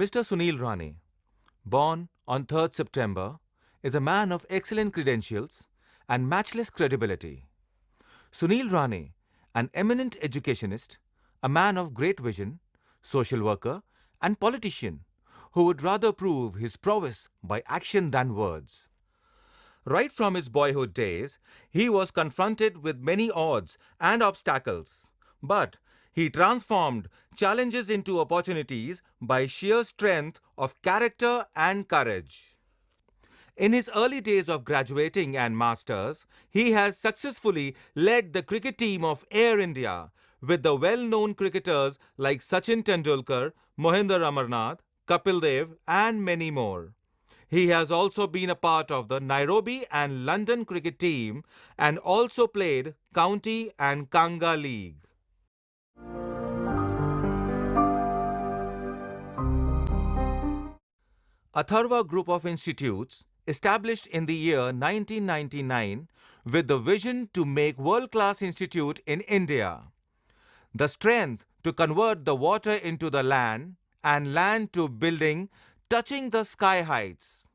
Mr. Sunil Rane, born on 3rd September, is a man of excellent credentials and matchless credibility. Sunil Rane, an eminent educationist, a man of great vision, social worker, and politician who would rather prove his prowess by action than words. Right from his boyhood days, he was confronted with many odds and obstacles, but he transformed challenges into opportunities by sheer strength of character and courage. In his early days of graduating and masters, he has successfully led the cricket team of Air India with the well-known cricketers like Sachin Tendulkar, Mohinder Amarnath, Kapil Dev, and many more. He has also been a part of the Nairobi and London cricket team and also played County and Kanga League. Atharva Group of Institutes, established in the year 1999 with the vision to make world-class institute in India. The strength to convert the water into the land and land to building touching the sky heights.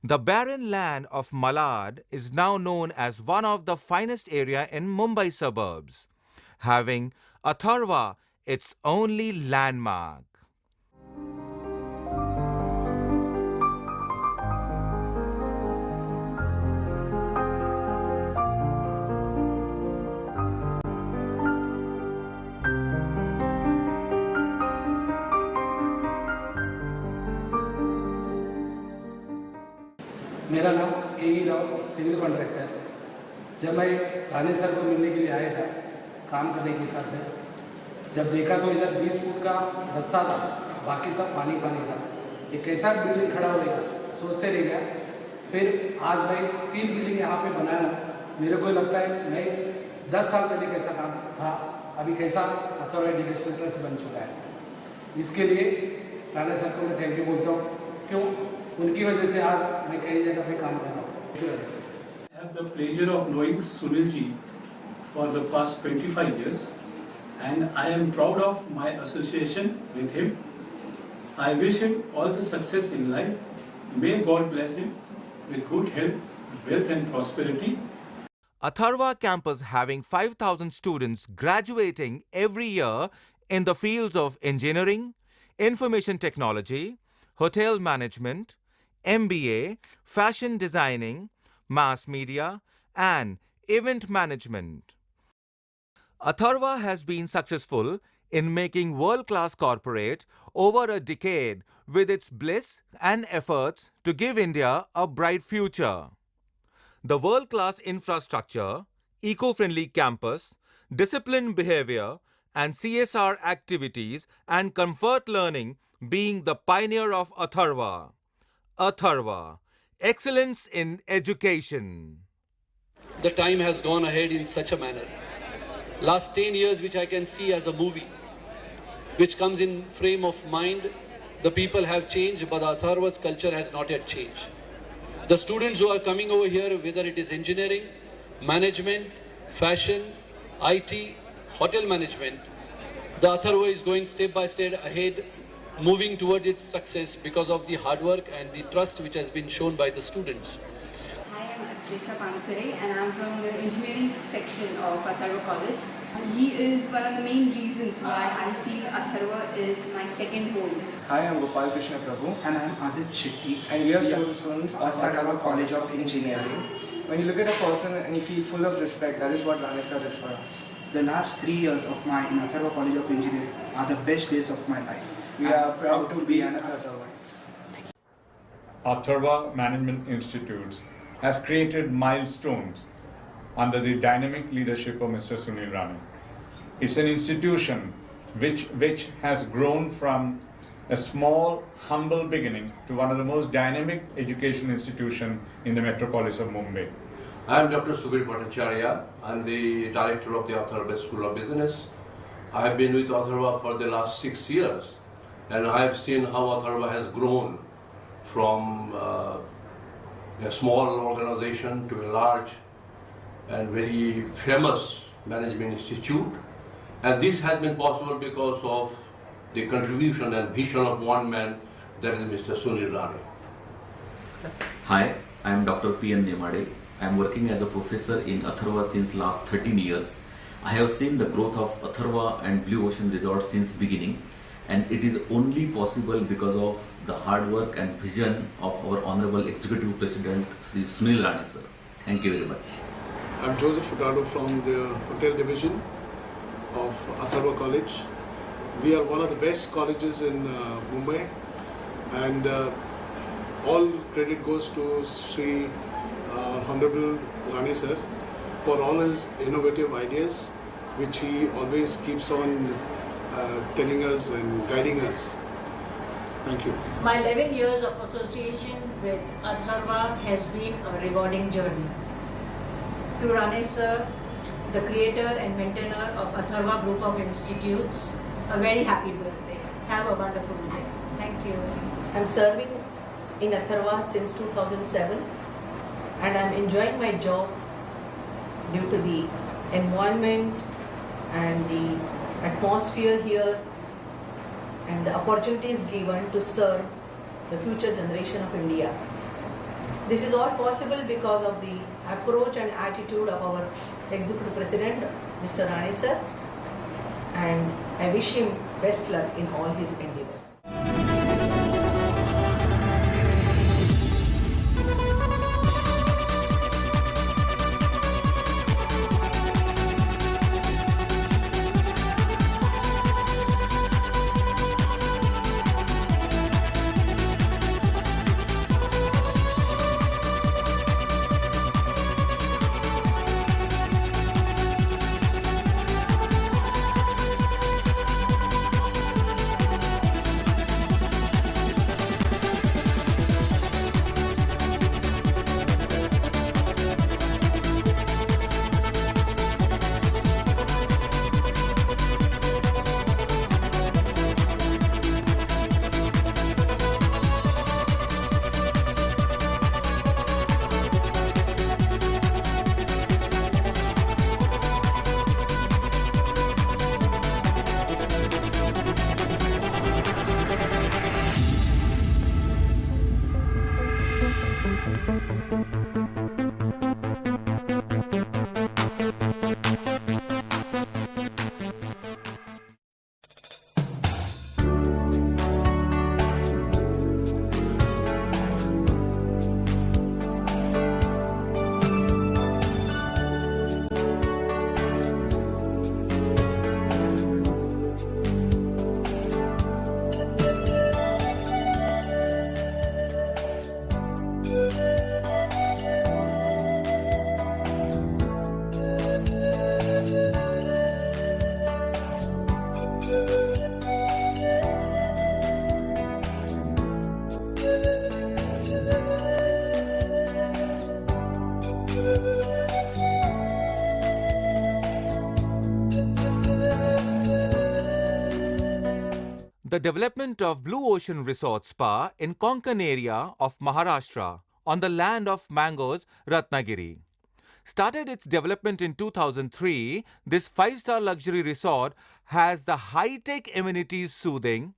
The barren land of Malad is now known as one of the finest area in Mumbai suburbs, having Atharva its only landmark. मेरा नाम के Rao, civil contractor. जब मैं Rane sir को मिलने के लिए आया था काम करने के हिसाब से, जब देखा तो इधर 20 फुट का रास्ता था, बाकी सब पानी पानी था। ये कैसा बिल्डिंग खड़ा होगा सोचते रह गया। फिर आज मैं 3 बिल्डिंग यहाँ पे बनाया हूँ। मेरे को लगता है मैं 10 साल पहले कैसा काम था, अभी कैसा अथॉरिटी एजुकेशन ट्रस्ट बन चुका है। इसके लिए राणे सर को मैं थैंक यू बोलता हूँ। क्यों? उनकी वजह से आज मैं कई जगह पे काम कर रहा हूँ। I have the pleasure of knowing Sunil ji for the past 25 years and I am proud of my association with him. I wish him all the success in life. May God bless him with good health, wealth and prosperity. Atharva campus having 5,000 students graduating every year in the fields of engineering, information technology, hotel management, MBA, fashion designing, mass media, and event management. Atharva has been successful in making world-class corporate over a decade with its bliss and efforts to give India a bright future. The world-class infrastructure, eco-friendly campus, disciplined behavior, and CSR activities and comfort learning being the pioneer of Atharva. Atharva, excellence in education. The time has gone ahead in such a manner. Last 10 years, which I can see as a movie, which comes in frame of mind, the people have changed, but Atharva's culture has not yet changed. The students who are coming over here, whether it is engineering, management, fashion, IT, hotel management, the Atharva is going step by step ahead, moving toward its success because of the hard work and the trust which has been shown by the students. Hi, I'm Aslisha Pansare and I'm from the engineering section of Atharva College. He is one of the main reasons why I feel Atharva is my second home. Hi, I'm Gopal Krishna Prabhu and I'm Adit Shetty and we are students of Atharva College of Engineering. When you look at a person and you feel full of respect, that is what Rane sir is for us. The last 3 years of mine in Atharva College of Engineering are the best days of my life. We are proud to be an Atharva. Atharva Management Institutes has created milestones under the dynamic leadership of Mr. Sunil Rane. It's an institution which has grown from a small, humble beginning to one of the most dynamic education institutions in the metropolis of Mumbai. I am Dr. Subir Bhattacharya. I am the director of the Atharva School of Business. I have been with Atharva for the last 6 years and I have seen how Atharva has grown from a small organization to a large and very famous management institute. And this has been possible because of the contribution and vision of one man, that is Mr. Sunil Rane. Hi, I am Dr. P.N. Nemade. I am working as a professor in Atharva since last 13 years. I have seen the growth of Atharva and Blue Ocean Resort since beginning, and it is only possible because of the hard work and vision of our Honorable Executive President Sri Sunil Rane sir. Thank you very much. I'm Joseph Furtado from the Hotel Division of Atharva College. We are one of the best colleges in Mumbai, and all credit goes to Sri Honorable Rane sir for all his innovative ideas, which he always keeps on telling us and guiding us. Thank you. My 11 years of association with Atharva has been a rewarding journey. To Rane sir, the creator and maintainer of Atharva Group of Institutes, a very happy birthday. Have a wonderful day. Thank you. I'm serving in Atharva since 2007, and I'm enjoying my job due to the environment and the atmosphere here and the opportunities given to serve the future generation of India. This is all possible because of the approach and attitude of our Executive President, Mr. Rane sir, and I wish him best luck in all his endeavors. The development of Blue Ocean Resort Spa in Konkan area of Maharashtra on the land of mangoes, Ratnagiri. Started its development in 2003, this 5-star luxury resort has the high-tech amenities soothing,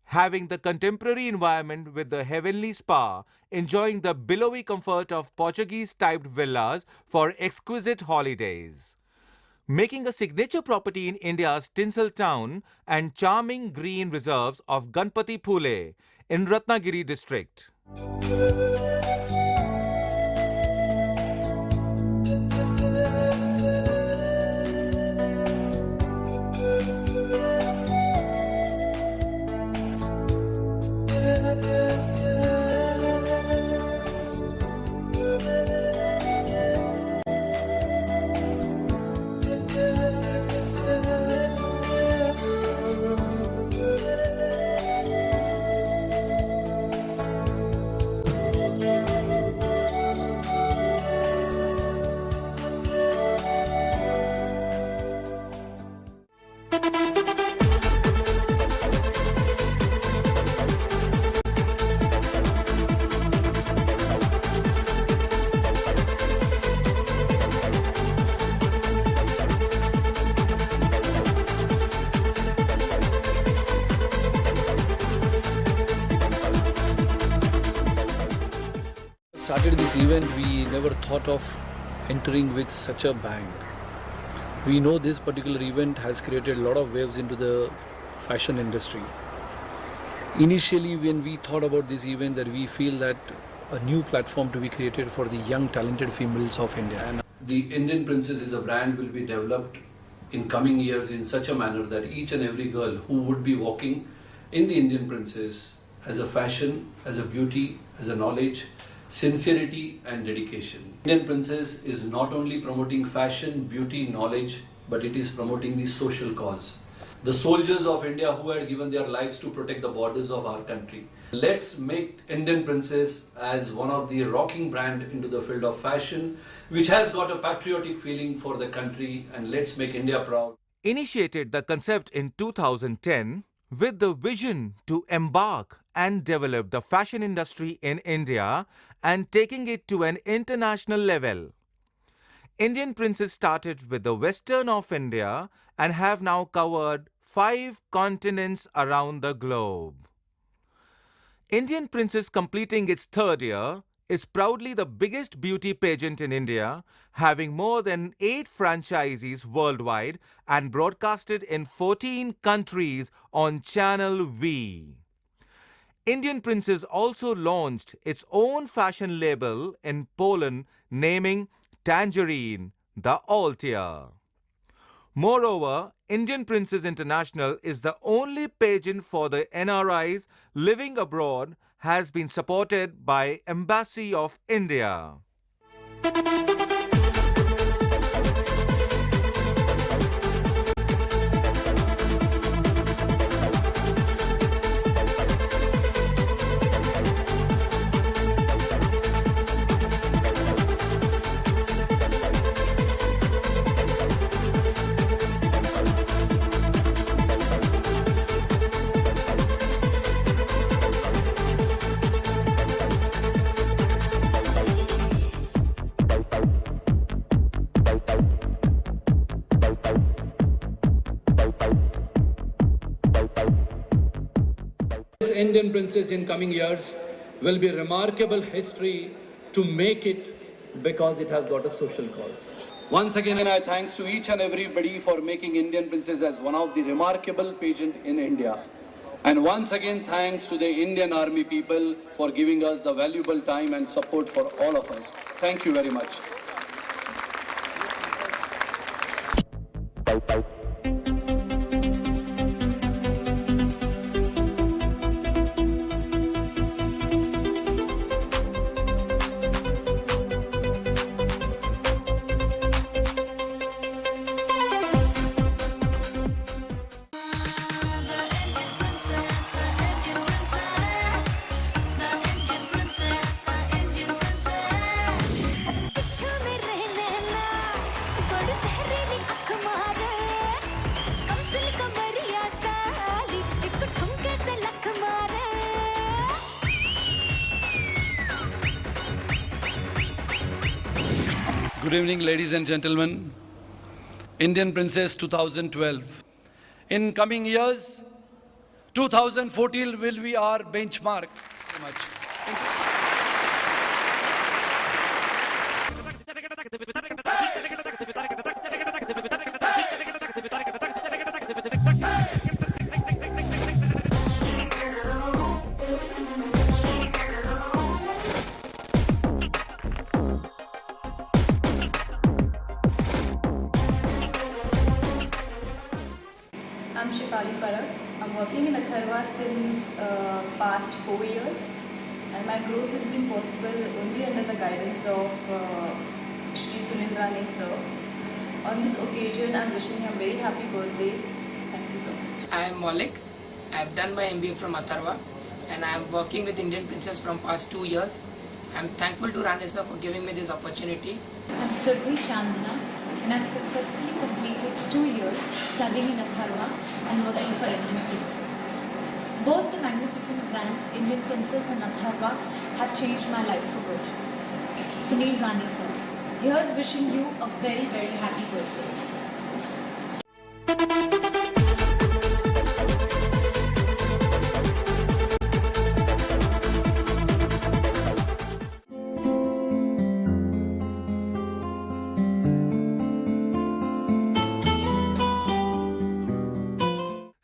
having the contemporary environment with the heavenly spa, enjoying the billowy comfort of Portuguese-typed villas for exquisite holidays. Making a signature property in India's tinsel town and charming green reserves of Ganpati Phule in Ratnagiri district. started this event, we never thought of entering with such a bang. We know this particular event has created a lot of waves into the fashion industry. Initially, when we thought about this event, that we feel that a new platform to be created for the young talented females of India. And the Indian Princess is a brand will be developed in coming years in such a manner that each and every girl who would be walking in the Indian Princess as a fashion, as a beauty, as a knowledge, sincerity and dedication. Indian Princess is not only promoting fashion, beauty, knowledge, but it is promoting the social cause. The soldiers of India who had given their lives to protect the borders of our country. Let's make Indian Princess as one of the rocking brand into the field of fashion, which has got a patriotic feeling for the country, and let's make India proud. Initiated the concept in 2010 with the vision to embark and develop the fashion industry in India and taking it to an international level. Indian Princess started with the western of India and have now covered 5 continents around the globe. Indian Princess, completing its 3rd year, is proudly the biggest beauty pageant in India, having more than 8 franchisees worldwide and broadcasted in 14 countries on Channel V. Indian Princess also launched its own fashion label in Poland, naming Tangerine the Altia. Moreover, Indian Princess International is the only pageant for the NRIs living abroad, has been supported by Embassy of India. Indian Princess in coming years will be remarkable history to make it, because it has got a social cause. Once again, I thanks to each and everybody for making Indian Princess as one of the remarkable pageant in India. And once again, thanks to the Indian Army people for giving us the valuable time and support for all of us. Thank you very much. Good evening, ladies and gentlemen. Indian Princess 2012. In coming years, 2014 will be our benchmark. Thank you very much. Thank you. I'm Shefali Parab. I'm working in Atharva since past 4 years, and my growth has been possible only under the guidance of Shri Sunil Rane sir. On this occasion, I'm wishing him a very happy birthday. Thank you so much. I am Maulik. I have done my MBA from Atharva, and I am working with Indian Princess from past 2 years. I am thankful to Rane sir for giving me this opportunity. I'm Survi Chandana, and I've successfully completed 2 years studying in Atharva and working for Indian Princess. Both the magnificent brands, Indian Princess and Atharva, have changed my life for good. Sunil Rane sir, here's wishing you a very, very happy birthday.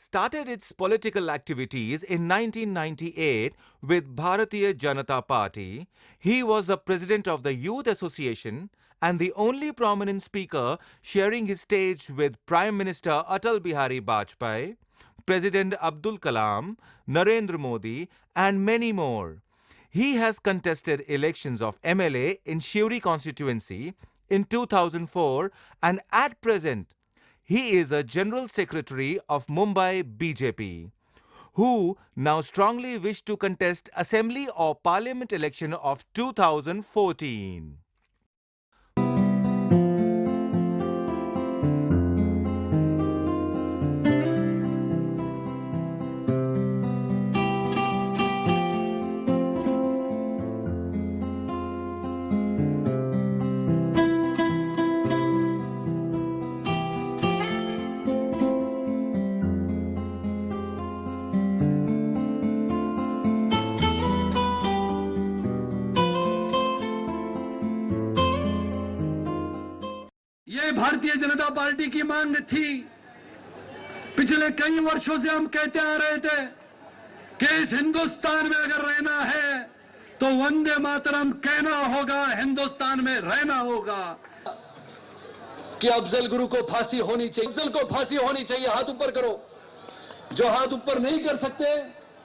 started its political activities in 1998 with Bharatiya Janata Party. He was the president of the Youth Association and the only prominent speaker sharing his stage with Prime Minister Atal Bihari Vajpayee, President Abdul Kalam, Narendra Modi, and many more. He has contested elections of MLA in Shiuri constituency in 2004 and at present he is a General Secretary of Mumbai BJP, who now strongly wish to contest Assembly or Parliament election of 2014. ये Bharatiya Janata party की मांग थी। पिछले कई वर्षों से हम कहते आ रहे थे कि इस हिंदुस्तान में अगर रहना है तो वंदे मातरम कहना होगा, हिंदुस्तान में रहना होगा। कि अफजल गुरु को फांसी होनी चाहिए, अफजल को फांसी होनी चाहिए। हाथ ऊपर करो। जो हाथ ऊपर नहीं कर सकते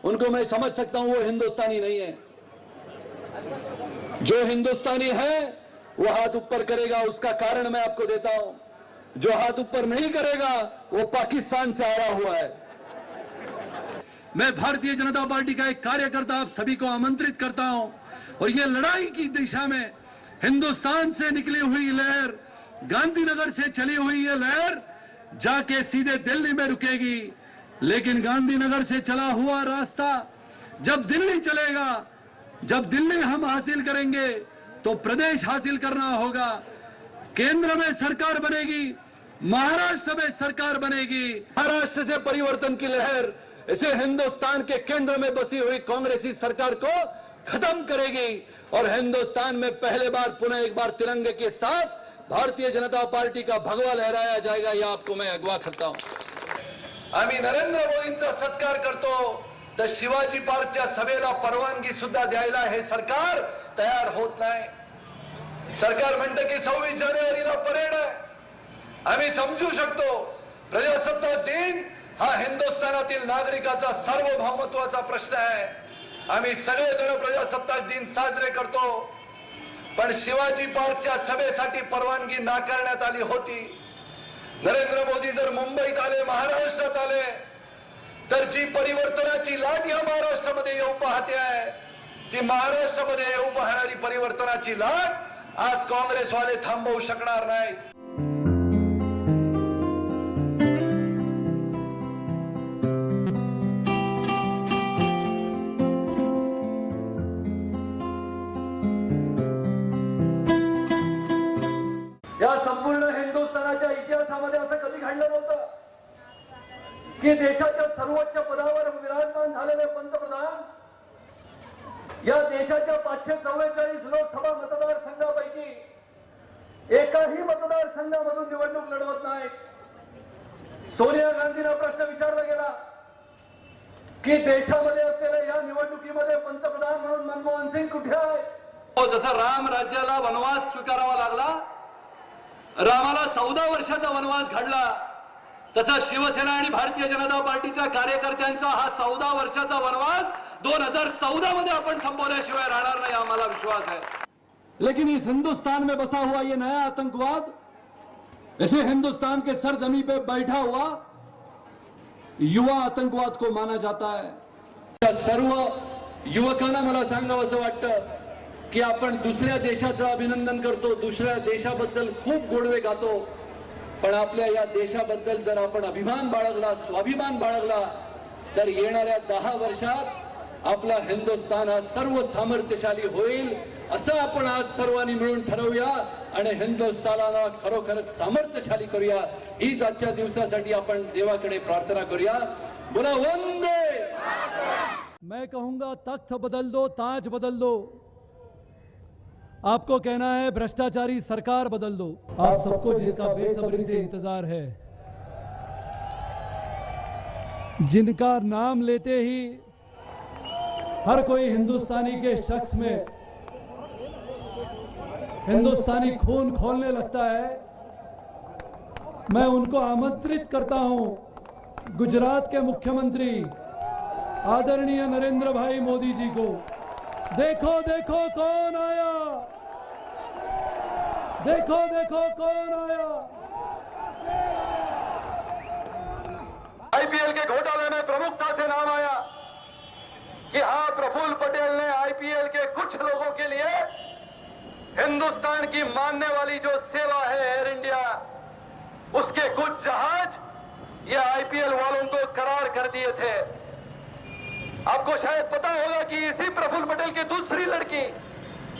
उनको मैं समझ सकता हूं, वो हिंदुस्तानी नहीं है। जो हिंदुस्तानी है वो हाथ ऊपर करेगा, उसका कारण मैं आपको देता हूं। जो हाथ ऊपर नहीं करेगा वो पाकिस्तान से आया हुआ है। मैं भारतीय जनता पार्टी का एक कार्यकर्ता आप सभी को आमंत्रित करता हूं और ये लड़ाई की दिशा में हिंदुस्तान से निकली हुई लहर, गांधीनगर से चली हुई ये लहर जाके सीधे दिल्ली में रुकेगी। लेकिन गांधीनगर से चला हुआ रास्ता जब दिल्ली चलेगा, जब दिल्ली हम हासिल करेंगे तो प्रदेश हासिल करना होगा। केंद्र में सरकार बनेगी, महाराष्ट्र में सरकार बनेगी। महाराष्ट्र से परिवर्तन की लहर इसे हिंदुस्तान के केंद्र में बसी हुई कांग्रेसी सरकार को खत्म करेगी और हिंदुस्तान में पहले बार पुनः एक बार तिरंगे के साथ भारतीय जनता पार्टी का भगवा लहराया जाएगा। यह आपको मैं अगवा करता हूं। आम्ही नरेंद्र मोदींचा सत्कार करतो तर शिवाजी पार्कच्या सभेला परवानगी सुद्धा द्यायला हे सरकार तयार होत नाही। सरकार म्हणते की 26 जानेवारीला परेड आहे। आम्ही समजू शकतो प्रजासत्ताक दिन हा हिंदुस्थानातील नागरिकाचा सार्वभौमत्वाचा प्रश्न आहे। आम्ही सगळेजण प्रजासत्ताक दिन साजरे करतो, पण शिवाजी पार्कच्या सभेसाठी परवानगी नाकारण्यात आली होती। नरेंद्र मोदी जर मुंबईत आले, महाराष्ट्रात आले तर जी परिवर्तनाची लाट या महाराष्ट्रामध्ये येऊ पाहते आहे, ती महाराष्ट्रामध्ये येऊ पाहणारी परिवर्तनाची लाट आज काँग्रेसवाले थांबवू शकणार नाहीत। या संपूर्ण हिंदुस्थानाच्या इतिहासामध्ये असं कधी घडलं नव्हतं की देशाच्या सर्वोच्च पदावर विराजमान झालेले पंतप्रधान या देशाच्या 544 लोकसभा मतदारसंघापैकी एकाही मतदारसंघामधून निवडणूक लढवत नाही। सोनिया गांधींना प्रश्न विचारला गेला की देशामध्ये असलेल्या या निवडणुकीमध्ये पंतप्रधान म्हणून मनमोहन सिंग कुठे आहे? जसा राम राज्याला वनवास स्वीकारावा लागला, रामाला 14 वर्षाचा वनवास घडला, तसा शिवसेना आणि भारतीय जनता पार्टीच्या कार्यकर्त्यांचा हा 14 वर्षाचा वनवास 2014 मध्ये आपण संपवल्याशिवाय राहणार नाही, आम्हाला विश्वास है। लेकिन इस हिंदुस्तान में बसा हुआ ये नया आतंकवाद इसे हिंदुस्तान के सरजमी पे बैठा हुआ युवा आतंकवाद को माना जाता है। या सर्व युवकांना मला सांगावंसं वाटतं की आपण दुसऱ्या देशाचं अभिनंदन करतो, दुसऱ्या देशाबद्दल खूप गोडवे गातो, पण आपल्या या देशाबद्दल जर आपण अभिमान बाळगला, स्वाभिमान बाळगला तर येणाऱ्या 10 वर्षात आपला हिंदुस्थान हा सर्व सामर्थ्यशाली होईल असं आपण आज सर्वांनी मिळून ठरवूया आणि हिंदुस्थानाला खरोखरच सामर्थ्यशाली करूया। हीच आजच्या दिवसासाठी आपण देवाकडे प्रार्थना करूया। बोला वंदे। मैं कहूंगा तख्त बदल दो, ताज बदल दो। आपको कहना है भ्रष्टाचारी सरकार बदल दो। आप सबको जिसका बेसब्री से इंतजार है। जिनका नाम लेते ही हर कोई हिंदुस्तानी के शख्स में हिंदुस्तानी खून खोलने लगता है, मैं उनको आमंत्रित करता हूं गुजरात के मुख्यमंत्री आदरणीय नरेंद्र भाई मोदी जी को। देखो देखो कौन आया, देखो देखो कौन आया। आईपीएल के घोटाले में प्रमुखता से नाम आया कि हाँ, प्रफुल्ल पटेल ने आईपीएल के कुछ लोगों के लिए हिंदुस्तान की मानने वाली जो सेवा है एयर इंडिया, उसके कुछ जहाज ये आईपीएल वालों को करार कर दिए थे। आपको शायद पता होगा कि इसी प्रफुल्ल पटेल की दूसरी लड़की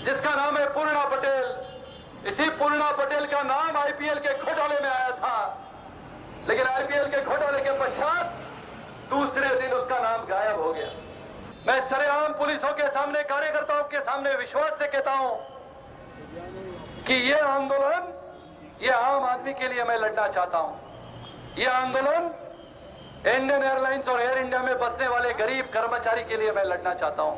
जिसका नाम है पूर्णा पटेल, इसी पूर्णा पटेल का नाम आईपीएल के घोटाले में आया था, लेकिन आईपीएल के घोटाले के पश्चात दूसरे दिन उसका नाम गायब हो गया। मैं सरेआम पुलिसों के सामने, कार्यकर्ताओं के सामने विश्वास से कहता हूं कि ये आंदोलन, ये आम आदमी के लिए मैं लड़ना चाहता हूं। ये आंदोलन इंडियन एयरलाइंस और एयर इंडिया में बसने वाले गरीब कर्मचारी के लिए मैं लड़ना चाहता हूं।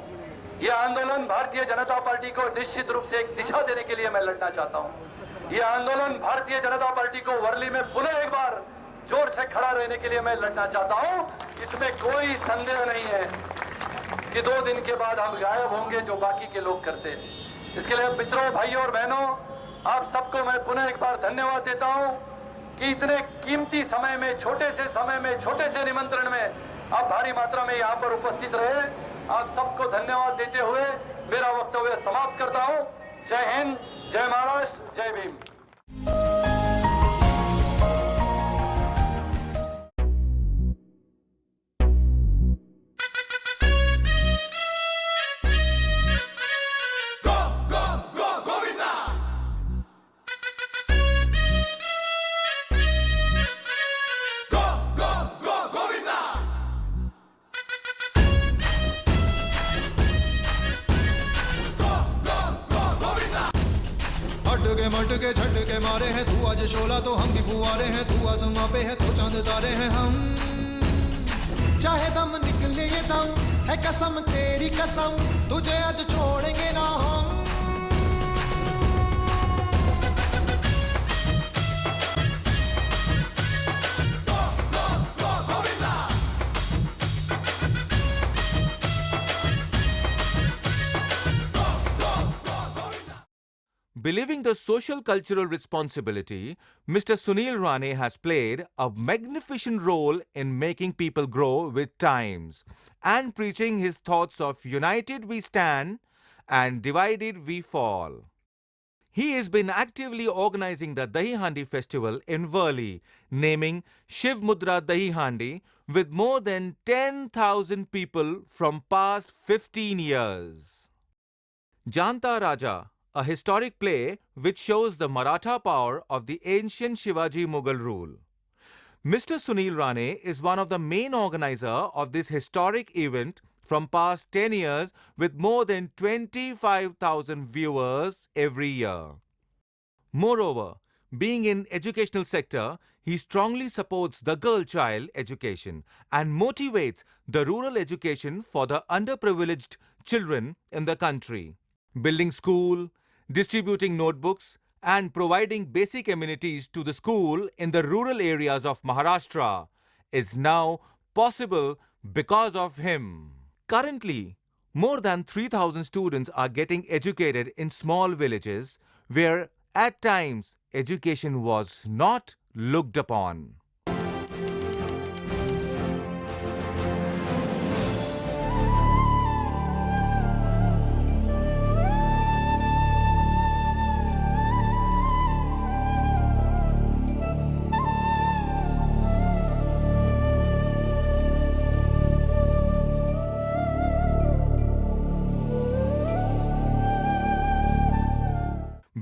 ये आंदोलन भारतीय जनता पार्टी को निश्चित रूप से एक दिशा देने के लिए मैं लड़ना चाहता हूं। ये आंदोलन भारतीय जनता पार्टी को वर्ली में पुनः एक बार जोर से खड़ा रहने के लिए मैं लड़ना चाहता हूं। इसमें कोई संदेह नहीं है कि 2 दिन के बाद हम गायब होंगे जो बाकी के लोग करते हैं। इसके लिए मित्रों, भाइयों और बहनों, आप सबको मैं पुनः एक बार धन्यवाद देता हूं कि इतने कीमती समय में, छोटे से समय में, छोटे से निमंत्रण में आप भारी मात्रा में यहाँ पर उपस्थित रहे। आप सबको धन्यवाद देते हुए मेरा वक्तव्य समाप्त करता हूं। जय हिंद, जय महाराष्ट्र, जय भीम। मटके झटके मारे हैं, तू आज शोला तो हम भी फुवारे हैं, तू आसमां पे है तो चांद तारे हैं हम। चाहे दम निकले ये दम है, कसम तेरी कसम, तुझे आज छोड़ेंगे ना हम। Believing the social cultural responsibility, Mr. Sunil Rane has played a magnificent role in making people grow with times and preaching his thoughts of united we stand and divided we fall. He has been actively organizing the Dahi Handi festival in Worli, naming Shiv Mudra Dahi Handi with more than 10,000 people from past 15 years. Janta Raja, a historic play which shows the Maratha power of the ancient Shivaji Mughal rule. Mr. Sunil Rane is one of the main organizers of this historic event from past 10 years with more than 25,000 viewers every year. Moreover, being in educational sector, he strongly supports the girl child education and motivates the rural education for the underprivileged children in the country. Building school, distributing notebooks and providing basic amenities to the school in the rural areas of Maharashtra is now possible because of him. Currently, more than 3,000 students are getting educated in small villages where at times education was not looked upon.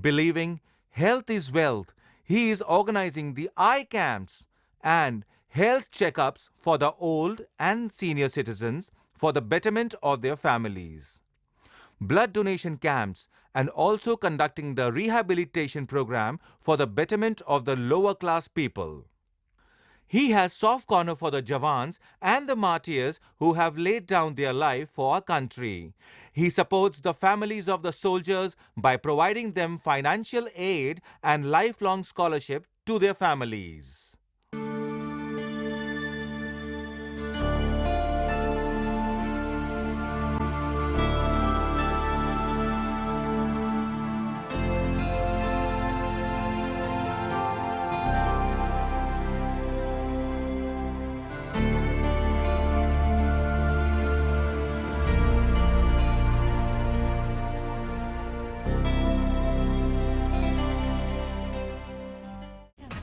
Believing health is wealth, he is organizing the eye camps and health checkups for the old and senior citizens for the betterment of their families. Blood donation camps and also conducting the rehabilitation program for the betterment of the lower class people. He has soft corner for the Jawans and the martyrs who have laid down their life for our country. He supports the families of the soldiers by providing them financial aid and lifelong scholarship to their families.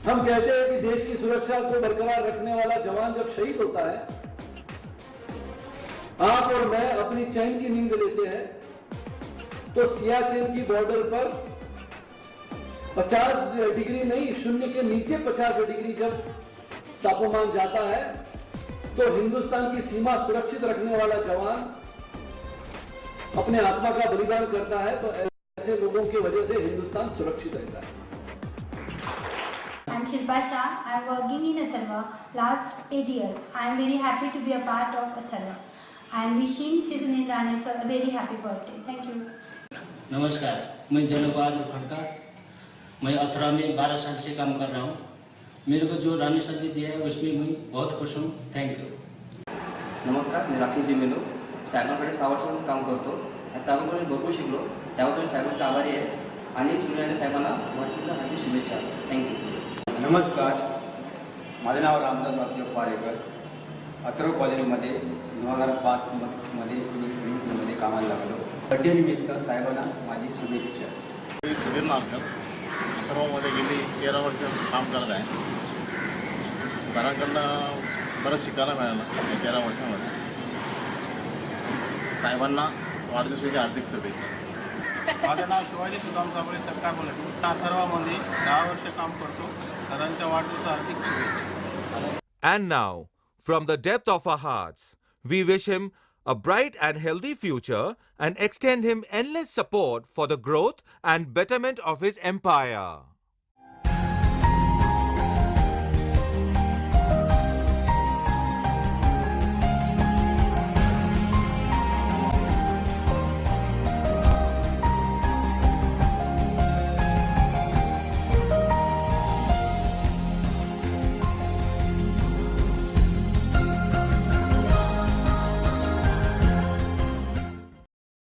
हम कहते हैं कि देश की सुरक्षा को बरकरार रखने वाला जवान जब शहीद होता है, आप और मैं अपनी चैन की नींद लेते हैं, तो सियाचिन की बॉर्डर पर 50 डिग्री नहीं, शून्य के नीचे 50 डिग्री जब तापमान जाता है, तो हिंदुस्तान की सीमा सुरक्षित रखने वाला जवान अपने आत्मा का बलिदान करता है। तो ऐसे लोगों की वजह से हिंदुस्तान सुरक्षित रहता है। I'm Shilpa Shah. I am working in Atharva last 8 years. I am very happy to be a part of Atharva. I am wishing Shri Sunil Rane sir a very happy birthday. Thank you. नमस्कार, मैं जनबहादुर खड़का, मैं अथर्वा में 12 साल से काम कर रहा हूँ। मेरे को जो राणे सर ने दिया है उसमें मैं बहुत खुश हूँ। Thank you. नमस्कार, मी राकेश दिमेलो, साहेबांकडे 6 वर्षांपासून काम करतो। या साहेबांकडून भरपूर शिकलो, त्याबद्दल साहेबांचा आभारी आहे आणि सुनील साहेबांना वाढदिवसाच्या हार्दिक शुभेच्छा। थँक्यू। नमस्कार, माझे नाव रामदास वासुदेव पारेकर, अथर्व कॉलेजमध्ये 2005 मध्ये मी स्विमिंगपूलमध्ये कामाला लागलो। बड्डेनिमित्त साहेबांना माझी शुभेच्छा। मी सुधीर नारकर, अथर्वमध्ये गेली 13 वर्ष काम करत आहे। सरांकडनं बरंच शिकायला मिळालं या 13 वर्षामध्ये। साहेबांना वाढदिवसाची हार्दिक शुभेच्छा। माझे नाव शिवाजी सुदाम साबळे, सरकार बोलत अथर्वामध्ये 10 वर्ष काम करतो। सरांच्या वाढदिवसाच्या हार्दिक शुभेच्छा। And now, from the depth of our hearts, we wish him a bright and healthy future and extend him endless support for the growth and betterment of his empire.